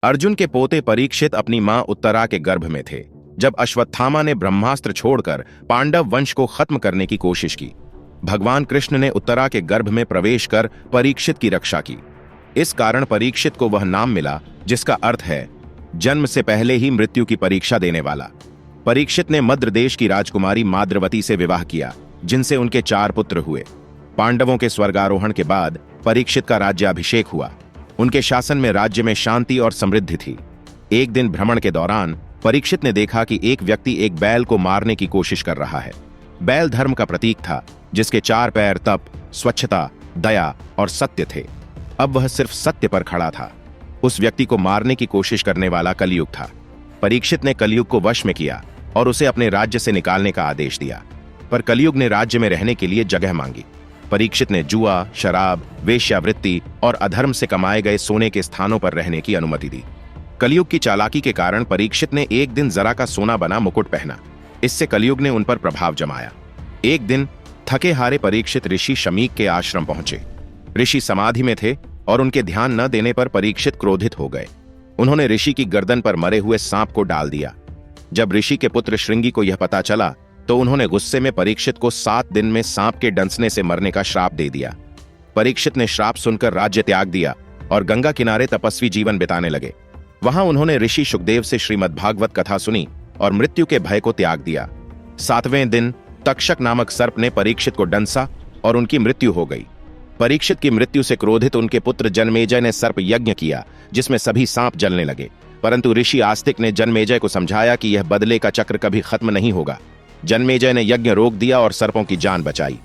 अर्जुन के पोते परीक्षित अपनी मां उत्तरा के गर्भ में थे जब अश्वत्थामा ने ब्रह्मास्त्र छोड़कर पांडव वंश को खत्म करने की कोशिश की। भगवान कृष्ण ने उत्तरा के गर्भ में प्रवेश कर परीक्षित की रक्षा की। इस कारण परीक्षित को वह नाम मिला जिसका अर्थ है जन्म से पहले ही मृत्यु की परीक्षा देने वाला। परीक्षित ने मद्र देश की राजकुमारी माद्रवती से विवाह किया, जिनसे उनके 4 पुत्र हुए। पांडवों के स्वर्गारोहण के बाद परीक्षित का राज्याभिषेक हुआ। उनके शासन में राज्य में शांति और समृद्धि थी। एक दिन भ्रमण के दौरान परीक्षित ने देखा कि एक व्यक्ति एक बैल को मारने की कोशिश कर रहा है। बैल धर्म का प्रतीक था, जिसके 4 पैर तप, स्वच्छता, दया और सत्य थे। अब वह सिर्फ सत्य पर खड़ा था। उस व्यक्ति को मारने की कोशिश करने वाला कलयुग था। परीक्षित ने कलयुग को वश में किया और उसे अपने राज्य से निकालने का आदेश दिया, पर कलयुग ने राज्य में रहने के लिए जगह मांगी। परीक्षित ने जुआ, शराब, वेश्यावृत्ति और अधर्म से कमाए गए सोने के स्थानों पर रहने की अनुमति दी। कलयुग की चालाकी के कारण परीक्षित ने एक दिन जरा का सोना बना मुकुट पहना। इससे कलयुग ने उन पर प्रभाव जमाया। एक दिन थके हारे परीक्षित ऋषि शमीक के आश्रम पहुंचे। ऋषि समाधि में थे और उनके ध्यान न देने पर परीक्षित क्रोधित हो गए। उन्होंने ऋषि की गर्दन पर मरे हुए सांप को डाल दिया। जब ऋषि के पुत्र श्रृंगी को यह पता चला तो उन्होंने गुस्से में परीक्षित को 7 दिन में सांप के डंसने से मरने का श्राप दे दिया। परीक्षित ने श्राप सुनकर राज्य त्याग दिया और गंगा किनारे तपस्वी जीवन बिताने लगे। वहां उन्होंने ऋषि शुकदेव से श्रीमद्भागवत कथा सुनी और मृत्यु के भय को त्याग दिया। 7वें दिन तक्षक नामक सर्प ने परीक्षित को डंसा और उनकी मृत्यु हो गई। परीक्षित की मृत्यु से क्रोधित उनके पुत्र जनमेजय ने सर्प यज्ञ किया, जिसमें सभी सांप जलने लगे। परंतु ऋषि आस्तिक ने जनमेजय को समझाया कि यह बदले का चक्र कभी खत्म नहीं होगा। जनमेजय ने यज्ञ रोक दिया और सर्पों की जान बचाई।